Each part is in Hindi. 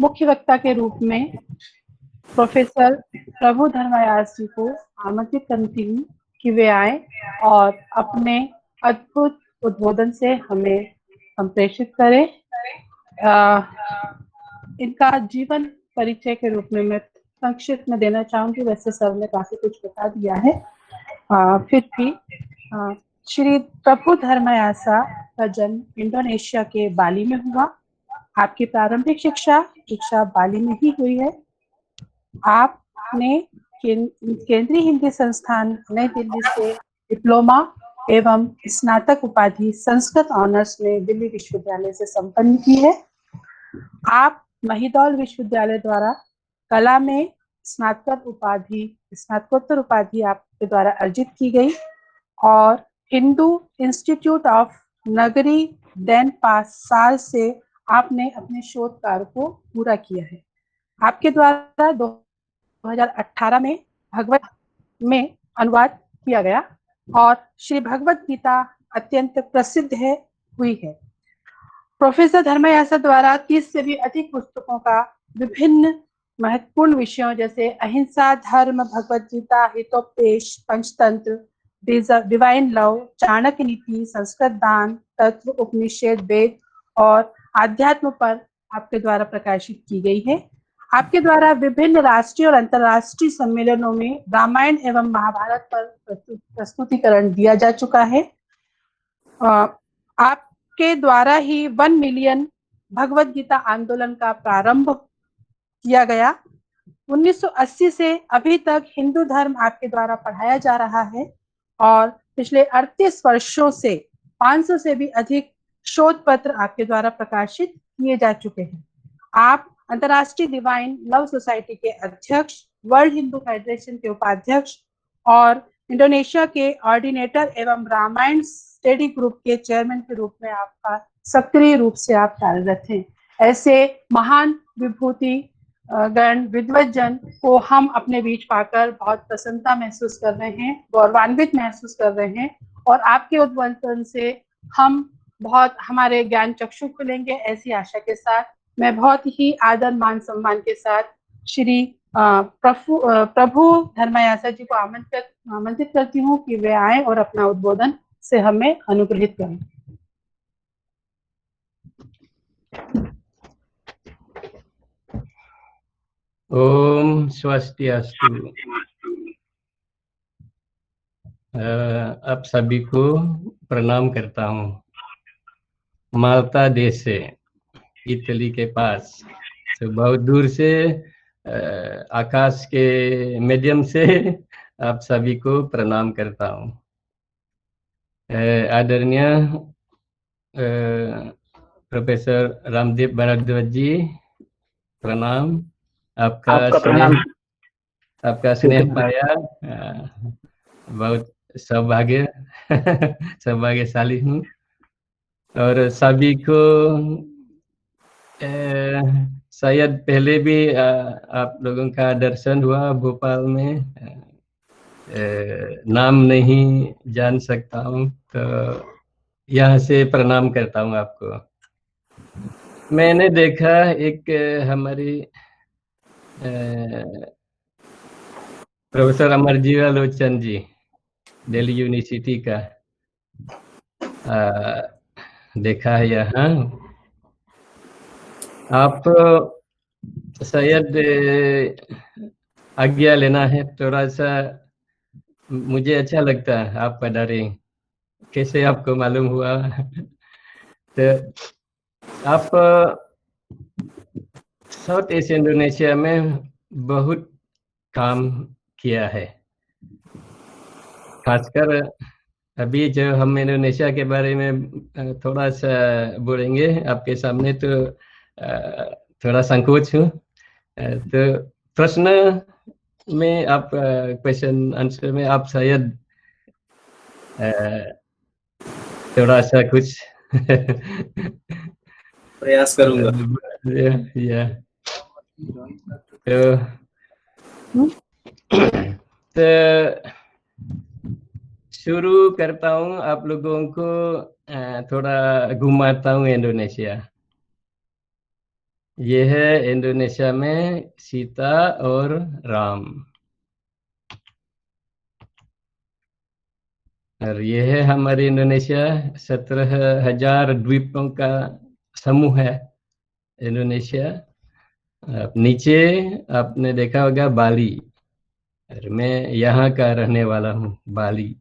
मुख्य वक्ता के रूप में प्रोफेसर प्रभु धर्मयास जी को आमंत्रित करती हूँ कि वे आए और अपने अद्भुत उद्बोधन से हमें संप्रेषित करें। इनका जीवन परिचय के रूप में मैं संक्षिप्त में देना चाहूंगी, वैसे सर ने काफी कुछ बता दिया है। फिर भी श्री प्रभु धर्मयासा का जन्म इंडोनेशिया के बाली में हुआ। आपकी प्रारंभिक शिक्षा बाली में ही हुई है। आपने केंद्रीय हिंदी संस्थान नई दिल्ली से डिप्लोमा एवं स्नातक उपाधि संस्कृत ऑनर्स में दिल्ली विश्वविद्यालय से संपन्न की है। आप महिदौल विश्वविद्यालय द्वारा कला में स्नातकोत्तर उपाधि आपके द्वारा अर्जित की गई और हिंदू इंस्टीट्यूट ऑफ नगरी साल से आपने अपने शोध कार्य को पूरा किया है। आपके द्वारा 2018 में भगवत में अनुवाद किया गया और श्री भगवत गीता अत्यंत प्रसिद्ध हुई है। प्रोफेसर धर्मयासा द्वारा 30 से भी अधिक पुस्तकों का विभिन्न महत्वपूर्ण विषयों जैसे अहिंसा, धर्म, भगवत गीता, हितोपदेश, पंचतंत्र, डिवाइन लव, चाणक्य नीति, संस्कृत दान, तत्व, उपनिषद, वेद और आध्यात्म पर आपके द्वारा प्रकाशित की गई है। आपके द्वारा विभिन्न राष्ट्रीय और अंतर्राष्ट्रीय सम्मेलनों में रामायण एवं महाभारत पर प्रस्तुतिकरण दिया जा चुका है। आपके द्वारा ही 1 मिलियन भगवत गीता आंदोलन का प्रारंभ किया गया। 1980 से अभी तक हिंदू धर्म आपके द्वारा पढ़ाया जा रहा है और पिछले 38 वर्षों से 500 से भी अधिक शोध पत्र आपके द्वारा प्रकाशित किए जा चुके हैं। आप अंतर्राष्ट्रीय डिवाइन लव सोसाइटी के अध्यक्ष, वर्ल्ड हिंदू फेडरेशन के उपाध्यक्ष और इंडोनेशिया के ऑर्डिनेटर एवं रामायण स्टडी ग्रुप के चेयरमैन के रूप में आपका सक्रिय रूप से आप कार्यरत हैं। ऐसे महान विभूति गण विद्वज्जन को हम अपने बीच पाकर बहुत प्रसन्नता महसूस कर रहे हैं, गौरवान्वित महसूस कर रहे हैं और आपके उद्बोधन से हम बहुत हमारे ज्ञान चक्षु खुलेंगे, ऐसी आशा के साथ मैं बहुत ही आदर मान सम्मान के साथ श्री प्रभु धर्मयासा जी को आमंत्रित करती हूँ कि वे आए और अपना उद्बोधन से हमें अनुग्रहित करें। ओम स्वस्तिअस्तु। आप सभी को प्रणाम करता हूँ। माल्टा देश से, इटली के पास, तो बहुत दूर से आकाश के माध्यम से आप सभी को प्रणाम करता हूँ। आदरणीय प्रोफेसर रामदेव भारद्वाज जी, प्रणाम। आपका स्नेह पाया, बहुत सौभाग्यशाली हूँ और सभी को शायद पहले भी आप लोगों का दर्शन हुआ भोपाल में, नाम नहीं जान सकता हूँ, तो यहाँ से प्रणाम करता हूँ आपको। मैंने देखा एक हमारी प्रोफेसर अमरजीवा लोचन जी, दिल्ली यूनिवर्सिटी का, देखा है यहाँ। आप शायद आज्ञा लेना है, थोड़ा सा मुझे अच्छा लगता है आप पधारे। कैसे आपको मालूम हुआ? तो आप साउथ ईस्ट इंडोनेशिया में बहुत काम किया है, खासकर अभी जो हम इंडोनेशिया के बारे में थोड़ा सा बोलेंगे आपके सामने, तो थोड़ा संकोच हूँ। तो प्रश्न में आप क्वेश्चन आंसर में आप शायद थोड़ा सा कुछ प्रयास करूंगा। तो शुरू करता हूँ, आप लोगों को थोड़ा घुमाता हूँ इंडोनेशिया। ये है इंडोनेशिया में सीता और राम। और ये है हमारी इंडोनेशिया, 17,000 द्वीपों का समूह है इंडोनेशिया। नीचे आपने देखा होगा बाली, और मैं यहाँ का रहने वाला हूँ, बाली।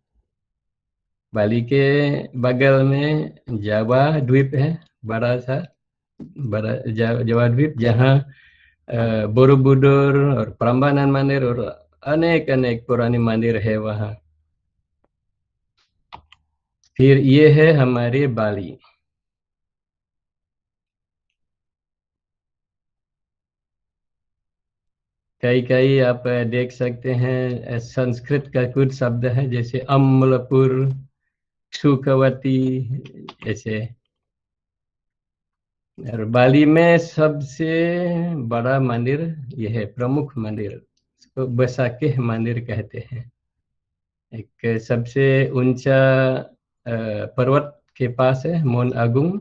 बाली के बगल में जावा द्वीप है, बड़ा सा, बड़ा जावा द्वीप, जहाँ बोरोबुदुर और प्राम्बानान मंदिर और अनेक अनेक पुरानी मंदिर है वहाँ। फिर ये है हमारी बाली। कई कई आप देख सकते हैं संस्कृत का कुछ शब्द है, जैसे अम्लपुर, सुखवती, ऐसे। और बाली में सबसे बड़ा मंदिर यह है, प्रमुख मंदिर, इसको बैसाखी मंदिर कहते हैं। एक सबसे ऊंचा पर्वत के पास है, मोन अगुंग।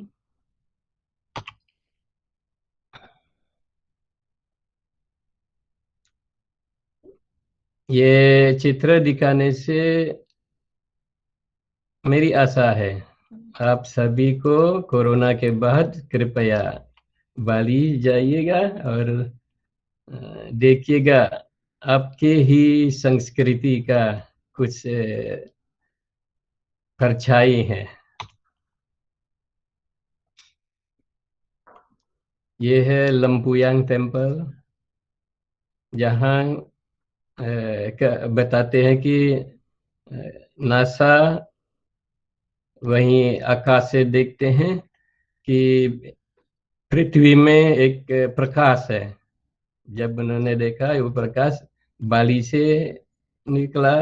ये चित्र दिखाने से मेरी आशा है आप सभी को कोरोना के बाद कृपया बाली जाइएगा और देखिएगा आपके ही संस्कृति का कुछ परछाई है। ये है लंपुयांग टेम्पल, जहाँ बताते हैं कि नासा वहीं आकाश से देखते हैं कि पृथ्वी में एक प्रकाश है। जब उन्होंने देखा वो प्रकाश बाली से निकला,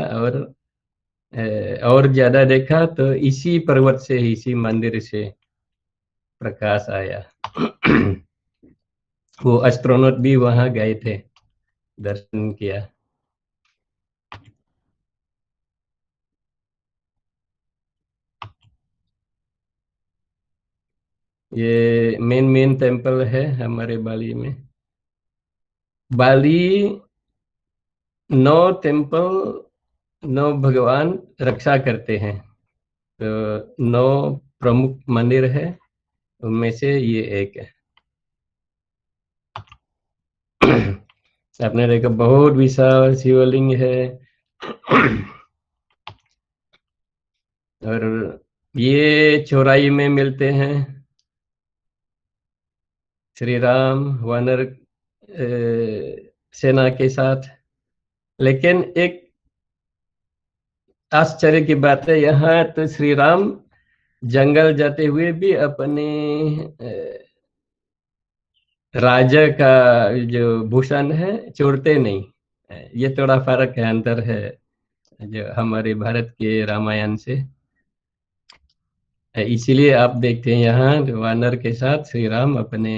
और ज्यादा देखा तो इसी पर्वत से, इसी मंदिर से प्रकाश आया। वो एस्ट्रोनॉट भी वहां गए थे, दर्शन किया। ये मेन मेन टेम्पल है हमारे बाली में। बाली 9 टेम्पल, 9 भगवान रक्षा करते हैं, तो 9 प्रमुख मंदिर है, उनमें से ये एक है। आपने देखा बहुत विशाल शिवलिंग है। और ये चौराई में मिलते हैं श्री राम वानर सेना के साथ। लेकिन एक आश्चर्य की बात है, यहाँ तो श्री राम जंगल जाते हुए भी अपने राजा का जो भूषण है छोड़ते नहीं। ये थोड़ा फर्क है, अंतर है जो हमारे भारत के रामायण से। इसीलिए आप देखते हैं यहाँ वानर के साथ श्री राम अपने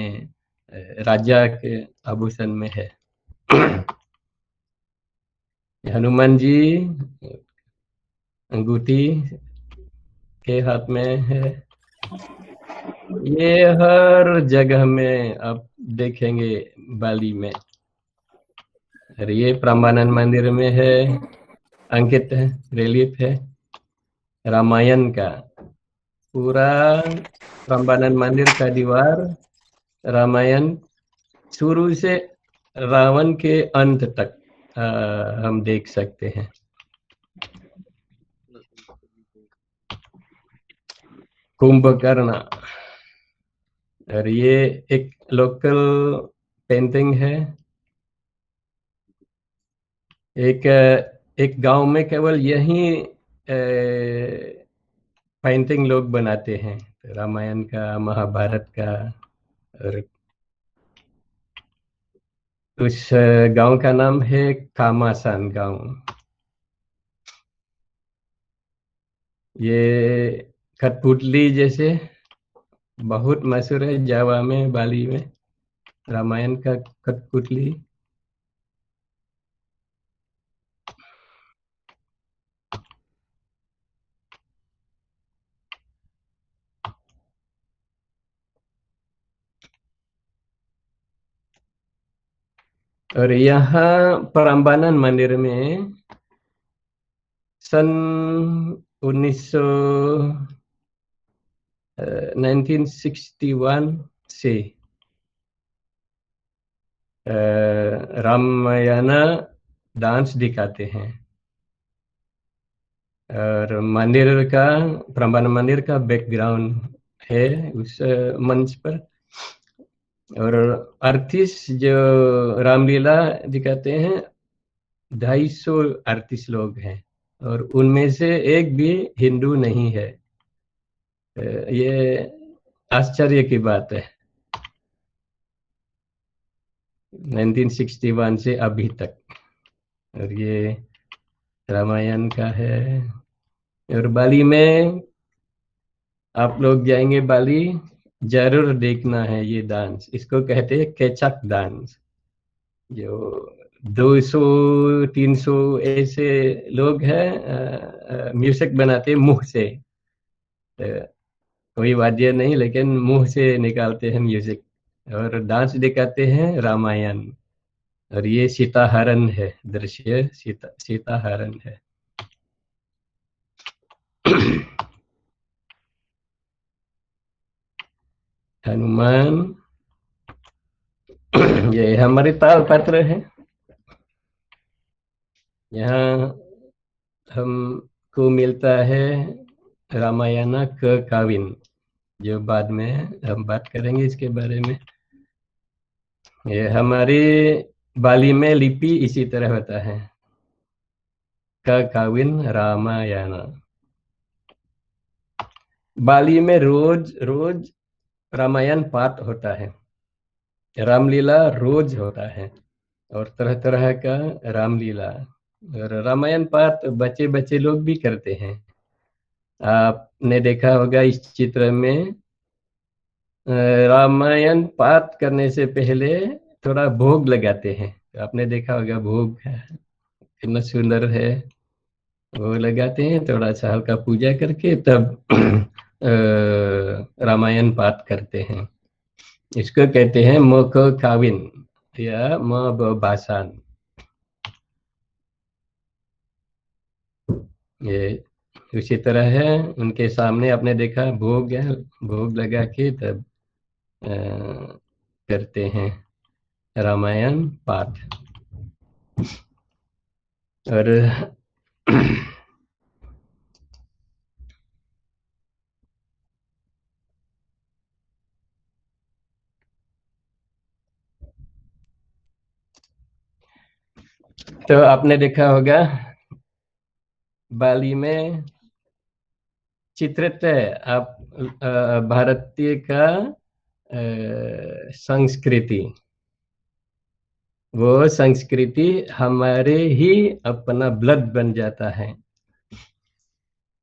राजा के आभूषण में है। हनुमान जी अंगूठी के हाथ में है। ये हर जगह में आप देखेंगे बाली में। और ये प्राम्बानन मंदिर में है, अंकित है, रिलीफ है रामायण का। पूरा प्राम्बानन मंदिर का दीवार रामायण शुरू से रावण के अंत तक हम देख सकते हैं। कुंभकर्ण। और ये एक लोकल पेंटिंग है। एक एक गांव में केवल यही पेंटिंग लोग बनाते हैं, रामायण का, महाभारत का। और उस गांव का नाम है कामासान गांव। ये कठपुतली जैसे बहुत मशहूर है जावा में, बाली में, रामायण का कठपुतली। और यहाँ पराम्बानन मंदिर में सन 1961 से रामायण डांस दिखाते हैं। और मंदिर का पराम्बानन मंदिर का बैकग्राउंड है उस मंच पर। और आर्टिस्ट जो रामलीला दिखाते हैं 250 आर्टिस्ट लोग हैं, और उनमें से एक भी हिंदू नहीं है। ये आश्चर्य की बात है, 1961 से अभी तक। और ये रामायण का है। और बाली में आप लोग जाएंगे बाली, जरूर देखना है ये डांस। इसको कहते हैं केचक डांस। जो 200-300 ऐसे लोग हैं म्यूजिक बनाते मुंह से, कोई वाद्य नहीं, लेकिन मुंह से निकालते हैं म्यूजिक और डांस दिखाते हैं रामायण। और ये सीता हरण है, दृश्य सीता हरण है। हनुमान, ये हमारे तालपत्र है। यहाँ हमको मिलता है रामायण का काविन, जो बाद में हम बात करेंगे इसके बारे में। ये हमारी बाली में लिपि इसी तरह होता है, का काविन रामायण। बाली में रोज रोज रामायण पाठ होता है, रामलीला रोज होता है, और तरह तरह का रामलीला। और रामायण पाठ बच्चे बच्चे लोग भी करते हैं। आपने देखा होगा इस चित्र में, रामायण पाठ करने से पहले थोड़ा भोग लगाते हैं। आपने देखा होगा भोग कितना सुंदर है, वो लगाते हैं थोड़ा सा हल्का पूजा करके, तब रामायण पाठ करते हैं। इसको कहते हैं मुख काविन या भाषण। ये उसी तरह है, उनके सामने आपने देखा भोग है, भोग लगा के तब करते हैं रामायण पाठ। और तो आपने देखा होगा बाली में चित्रित है आप भारतीय का संस्कृति। वो संस्कृति हमारे ही अपना ब्लड बन जाता है।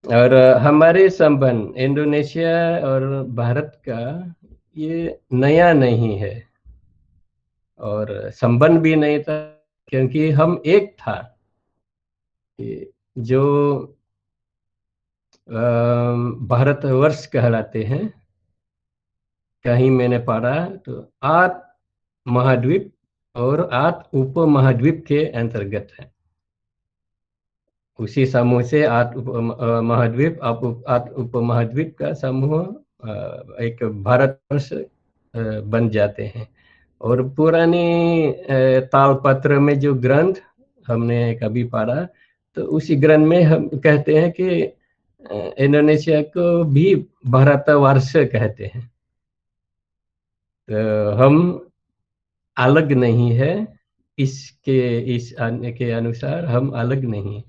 और हमारे संबंध इंडोनेशिया और भारत का ये नया नहीं है, और संबंध भी नहीं था, क्योंकि हम एक था। जो भारतवर्ष कहलाते हैं, कहीं मैंने पढ़ा तो 8 महाद्वीप और 8 उप महाद्वीप के अंतर्गत है। उसी समूह से 8 महाद्वीप, 8 उप महाद्वीप का समूह एक भारतवर्ष बन जाते हैं। और पुरानी तालपत्र में जो ग्रंथ हमने कभी पढ़ा, तो उसी ग्रंथ में हम कहते हैं कि इंडोनेशिया को भी भारतवर्ष कहते हैं। तो हम अलग नहीं है, इस आने के अनुसार हम अलग नहीं।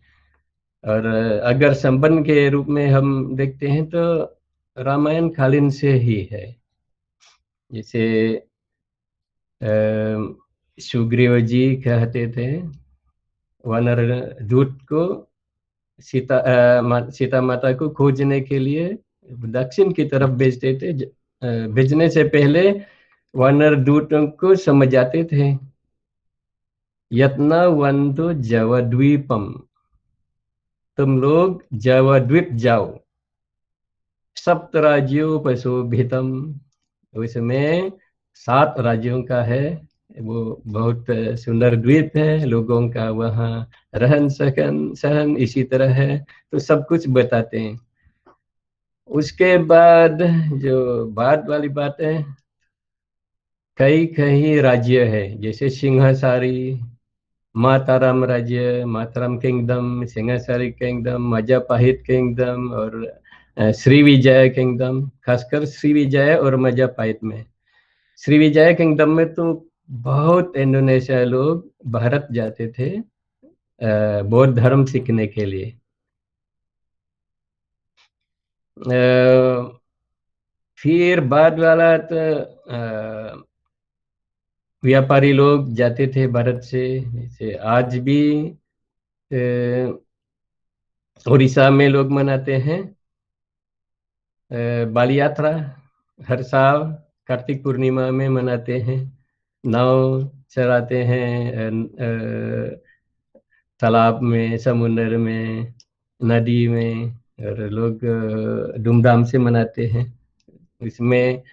और अगर संबंध के रूप में हम देखते हैं तो रामायण कालीन से ही है। जैसे सुग्रीव जी कहते थे, वानर दूत को सीता माता को खोजने के लिए दक्षिण की तरफ भेजते थे। भेजने से पहले वानर दूतों को समझाते थे, यत्ना वंदो जवद्वीपम, तुम लोग जवद्वीप जाओ, सप्त राज्यों पशुभितम, उसमें 7 राज्यों का है वो बहुत सुंदर द्वीप है, लोगों का वहाँ रहन सहन इसी तरह है, तो सब कुछ बताते हैं। उसके बाद जो बाद वाली बात है, कई कई राज्य है, जैसे सिंहसारी, माताराम राज्य, माताराम किंगडम, सिंहसारी किंगडम, मजापाहित किंगडम और श्री विजय किंगडम। खासकर श्री विजय और मजापाहित में, श्री विजय किंगडम में तो बहुत इंडोनेशिया लोग भारत जाते थे बौद्ध धर्म सीखने के लिए। फिर बाद वाला तो व्यापारी लोग जाते थे भारत से, जैसे आज भी उड़ीसा में लोग मनाते हैं बाली यात्रा, हर साल कार्तिक पूर्णिमा में मनाते हैं। नाव चलाते हैं तालाब में, समुद्र में, नदी में, और लोग धूमधाम से मनाते हैं। इसमें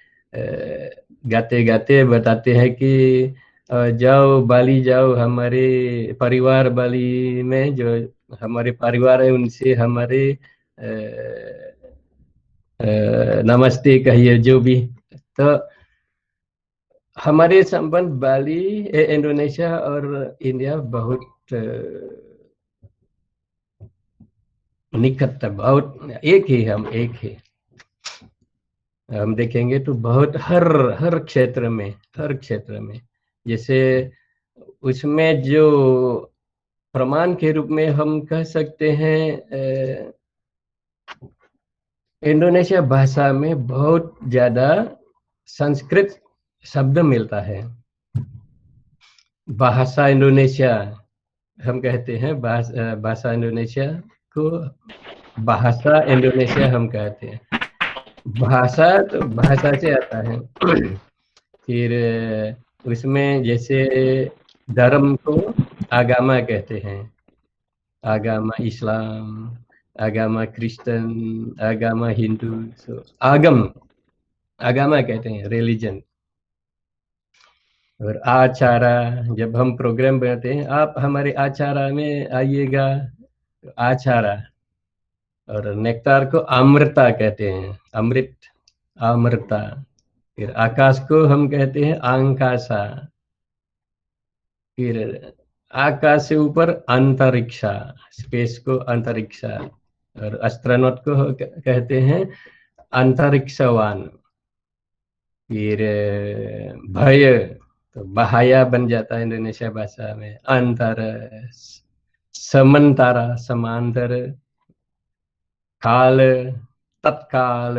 गाते गाते बताते हैं कि जाओ बाली जाओ, हमारे परिवार बाली में जो हमारे परिवार है उनसे हमारे नमस्ते कहिए, जो भी। तो हमारे संबंध बाली, इंडोनेशिया और इंडिया बहुत निकट, बहुत एक ही, हम एक ही। हम देखेंगे तो बहुत हर क्षेत्र में, जैसे उसमें जो प्रमाण के रूप में हम कह सकते हैं इंडोनेशिया भाषा में बहुत ज्यादा संस्कृत शब्द मिलता है। भाषा इंडोनेशिया हम कहते हैं, भाषा इंडोनेशिया को भाषा इंडोनेशिया हम कहते हैं। भाषा तो भाषा से आता है। फिर उसमें जैसे धर्म को आगामा कहते हैं, आगामा इस्लाम, आगामा क्रिश्चियन, आगामा हिंदू, सो आगामा कहते हैं रिलीजन। और आचारा, जब हम प्रोग्राम बनाते हैं, आप हमारे आचारा में आइएगा, तो आचारा। और नेक्टार को अमृता कहते हैं, अमृत, अमृता। फिर आकाश को हम कहते हैं आकाशा। फिर आकाश से ऊपर अंतरिक्षा, स्पेस को अंतरिक्षा। और एस्ट्रोनॉट को कहते हैं अंतरिक्षवान। फिर भय तो बहाया बन जाता है इंडोनेशिया भाषा में। अंतर, समंतरा, समांतर, काल, तत्काल,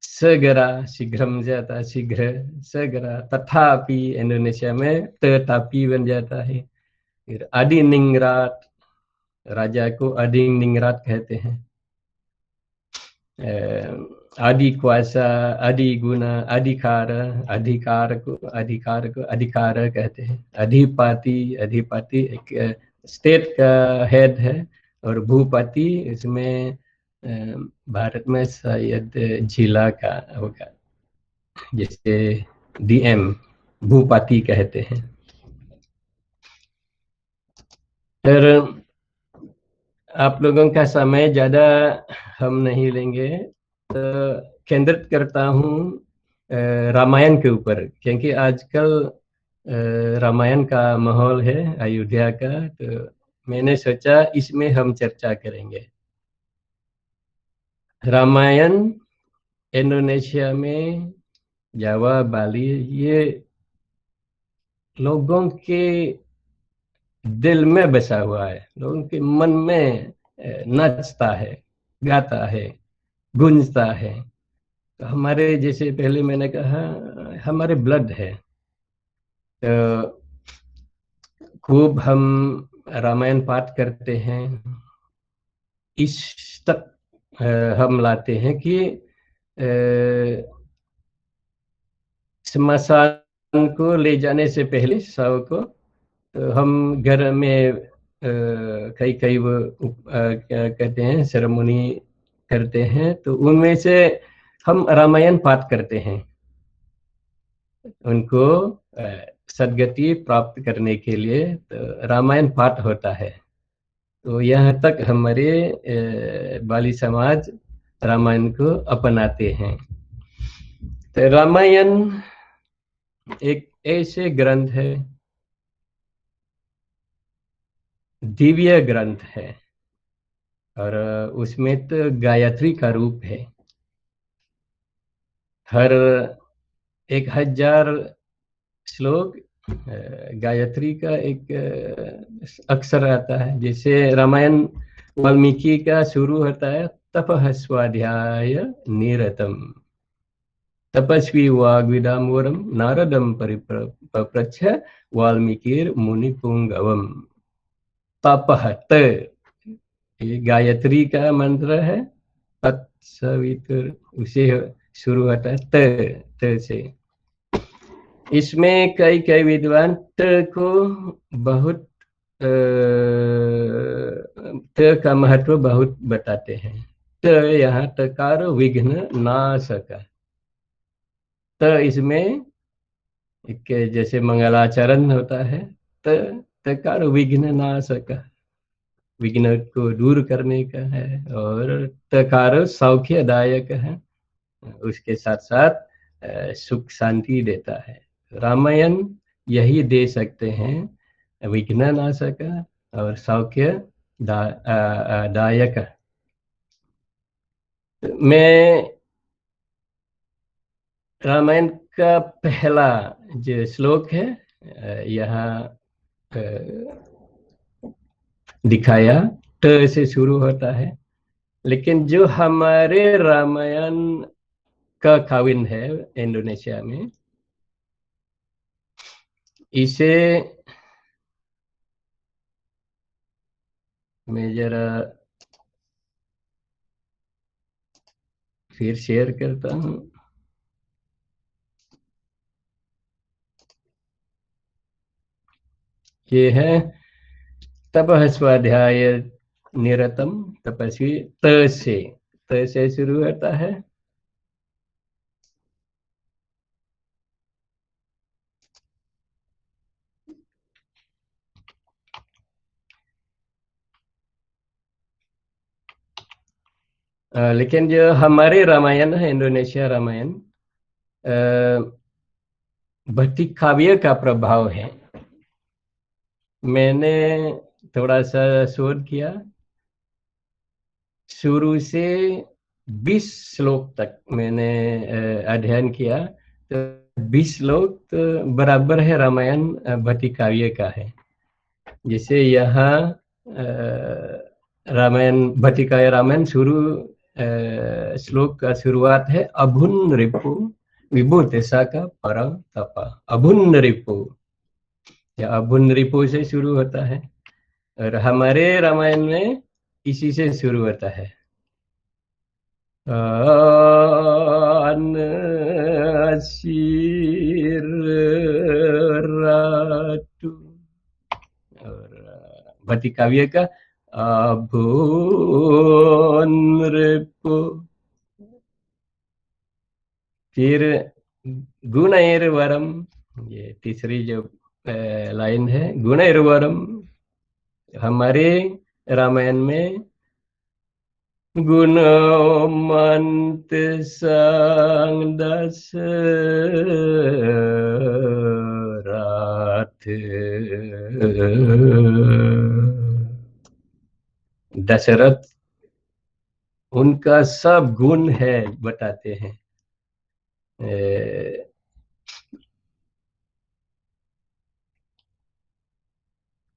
segera, शीघ्रम जाता है, शीघ्र, segera, तथापि इंडोनेशिया में तथापि बन जाता है। फिर अडिनिंग्राट, राजा को अडिनिंग्राट कहते हैं। आदि क्वासा, आदि गुना, अधिकार, अधिकार को अधिकार कहते हैं। अधिपति, अधिपति एक स्टेट का हेड है। और भूपति इसमें भारत में शायद जिला का होगा, जैसे डीएम भूपति कहते हैं। फिर आप लोगों का समय ज़्यादा हम नहीं लेंगे, तो केंद्रित करता हूँ रामायण के ऊपर, क्योंकि आजकल रामायण का माहौल है अयोध्या का, तो मैंने सोचा इसमें हम चर्चा करेंगे। रामायण इंडोनेशिया में, जावा, बाली, ये लोगों के दिल में बसा हुआ है, लोगों के मन में नचता है, गाता है, गूंजता है। तो हमारे, जैसे पहले मैंने कहा, हमारे ब्लड है। तो खूब हम रामायण पाठ करते हैं। इस तक हम लाते हैं कि श्मशान को ले जाने से पहले शव को, तो हम घर में कई वो क्या कहते हैं, सेरेमनी करते हैं, तो उनमें से हम रामायण पाठ करते हैं। उनको सदगति प्राप्त करने के लिए तो रामायण पाठ होता है। तो यहाँ तक हमारे बाली समाज रामायण को अपनाते हैं। तो रामायण एक ऐसे ग्रंथ है, दिव्य ग्रंथ है, और उसमें तो गायत्री का रूप है। हर 1000 श्लोक गायत्री का एक अक्षर आता है। जैसे रामायण वाल्मीकि का शुरू होता है तपः स्वाध्याय निरतम तपस्वी वाग्विदाम्बरम नारदम परिप्रच्छ वाल्मीकिर मुनिपुंगवम। तपः ये गायत्री का मंत्र है। तत्सवितुर उसे शुरू होता है त से। इसमें कई विद्वान त को बहुत त का महत्व बहुत बताते हैं। त यहाँ तकार विघ्न नाशक। त इसमें एक जैसे मंगलाचरण होता है, त तकार विघ्न नाशक, विघ्न को दूर करने का है, और तकार सौख्यदायक है, उसके साथ साथ सुख शांति देता है। रामायण यही दे सकते हैं, विघ्न नाशक और सौख्य दायक। मैं रामायण का पहला जो श्लोक है यहाँ दिखाया, ट से शुरू होता है। लेकिन जो हमारे रामायण का काविन है इंडोनेशिया में, इसे मैं जरा फिर शेयर करता हूँ। ये है तपः स्वाध्याय निरतम तपस्वी, त से शुरू होता है। लेकिन जो हमारे रामायण है, इंडोनेशिया रामायण, भक्ति काव्य का प्रभाव है। मैंने थोड़ा सा शोध किया, शुरू से 20 श्लोक तक मैंने अध्ययन किया। तो 20 श्लोक तो बराबर है रामायण भक्ति काव्य का है। जैसे यहाँ रामायण भक्ति काव्य रामायण शुरू श्लोक का शुरुआत है अभुन रिपु विभूतिशा का परम तपा। अभुन रिपु, या अभुन रिपु से शुरू होता है, और हमारे रामायण में इसी से शुरू होता है। और भक्ति काव्य का अभुन रिपु। फिर गुणैर्वरम, ये तीसरी जो लाइन है, गुणैर्वरम। हमारे रामायण में गुणवंत संग दशरथ, उनका सब गुण है बताते हैं।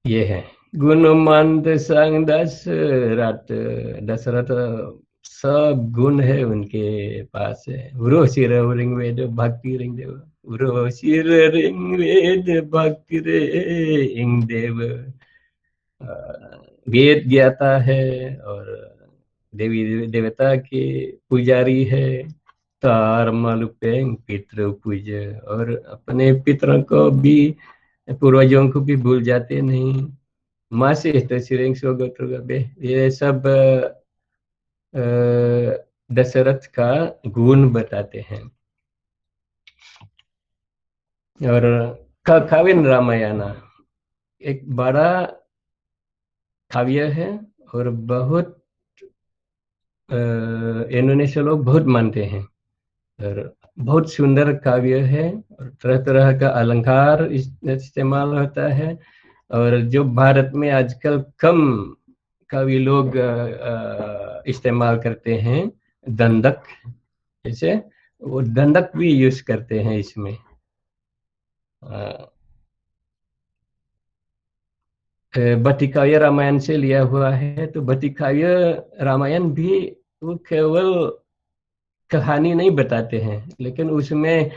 ये है गुणवंत संग दशरथ। दशरथ सब गुण है उनके पास है। उरो शिर रिंग वेद भक्ति रिंग देव, उरो शिर रिंग वेद भक्ति रिंग देव। वेद ज्ञाता है और देवी देवता के पुजारी है। तार मालुपेंग पितृ पूज, और अपने पितरों को भी, पूर्वजों को भी भूल जाते नहीं। मासे तो सिरेंग सोगोत्रुगबे, ये सब दशरथ का गुण बताते हैं। और कखाविन रामायण एक बड़ा काव्य है और बहुत इंडोनेशिया लोग बहुत मानते हैं और बहुत सुंदर काव्य है और तरह तरह का अलंकार इस्तेमाल होता है और जो भारत में आजकल कम कवि लोग इस्तेमाल करते हैं दंडक, जैसे वो दंडक भी यूज करते हैं इसमें। बटिकाव्य रामायण से लिया हुआ है, तो बटिकाव्य रामायण भी वो केवल कहानी नहीं बताते हैं, लेकिन उसमें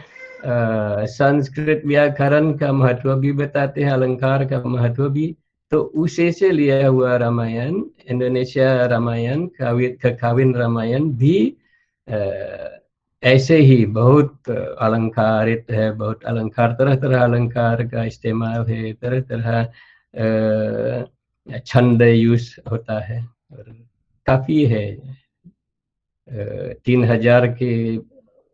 संस्कृत व्याकरण का महत्व भी बताते हैं, अलंकार का महत्व भी। तो उसे से लिया हुआ रामायण, इंडोनेशिया रामायण, कखाविन रामायण भी ऐसे ही बहुत अलंकारित है, बहुत अलंकार, तरह तरह अलंकार का इस्तेमाल है, तरह तरह छंद यूज होता है और काफी है। 3000 के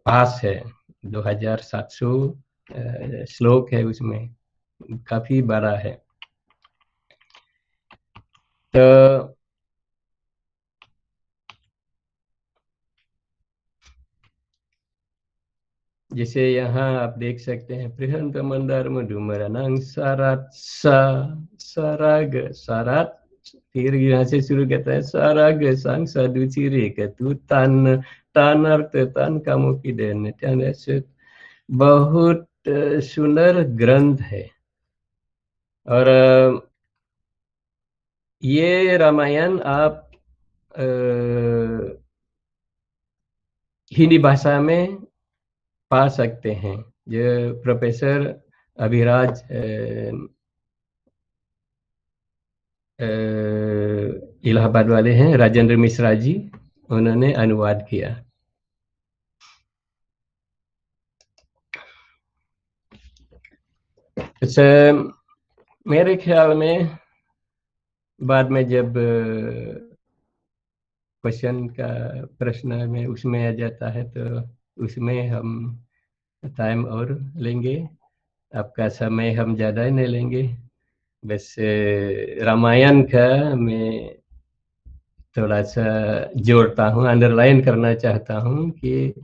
पास है, 2700 श्लोक है उसमें, काफी बड़ा है। तो जैसे यहाँ आप देख सकते हैं, प्रिहंत मंदार मधुमरनांग सारात साराग सारात, फिर यहाँ से शुरू करता है साराग सांग साधु चिरे कतु तान तान अर्थ तान कामों की देन। बहुत सुंदर ग्रंथ है और ये रामायण आप हिंदी भाषा में पा सकते हैं। जो प्रोफेसर अभिराज इलाहाबाद वाले हैं, राजेंद्र मिश्रा जी, उन्होंने अनुवाद किया। मेरे ख्याल में बाद में जब क्वेश्चन का प्रश्न में उसमें आ जाता है तो उसमें हम टाइम और लेंगे, आपका समय हम ज़्यादा ही नहीं लेंगे। बस रामायण का मैं थोड़ा सा जोड़ता हूँ, अंडरलाइन करना चाहता हूँ कि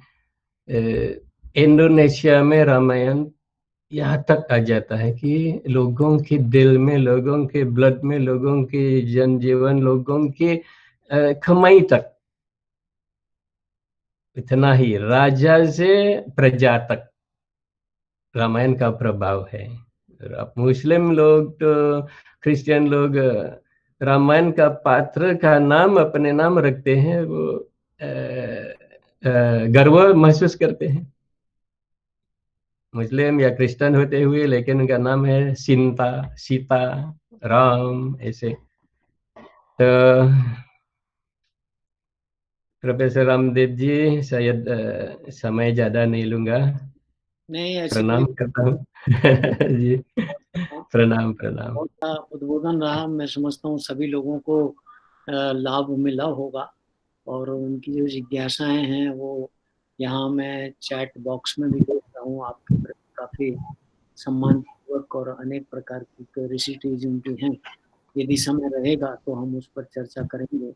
इंडोनेशिया में रामायण यहाँ तक आ जाता है कि लोगों के दिल में, लोगों के ब्लड में, लोगों के जनजीवन, लोगों के कमाई तक, इतना ही, राजा से प्रजा तक रामायण का प्रभाव है। अब मुस्लिम लोग तो, क्रिश्चियन लोग रामायण का पात्र का नाम अपने नाम रखते हैं, वो गर्व महसूस करते हैं, मुस्लिम या क्रिश्चियन होते हुए, लेकिन उनका नाम है सीता, सीता, राम, ऐसे। तो प्रोफेसर रामदेव जी, शायद समय ज्यादा नहीं लूंगा, नहीं, ऐसी प्रणाम करता हूँ। जी, प्रणाम प्रणाम। उद्बोधन रहा, मैं समझता हूँ सभी लोगों को लाभ मिला होगा और उनकी जो जिज्ञासाएं हैं वो यहाँ मैं चैट बॉक्स में भी देख रहा हूँ, आपके प्रति काफी सम्मानपूर्वक और अनेक प्रकार की क्यूरियोसिटीज उनकी हैं। यदि समय रहेगा तो हम उस पर चर्चा करेंगे।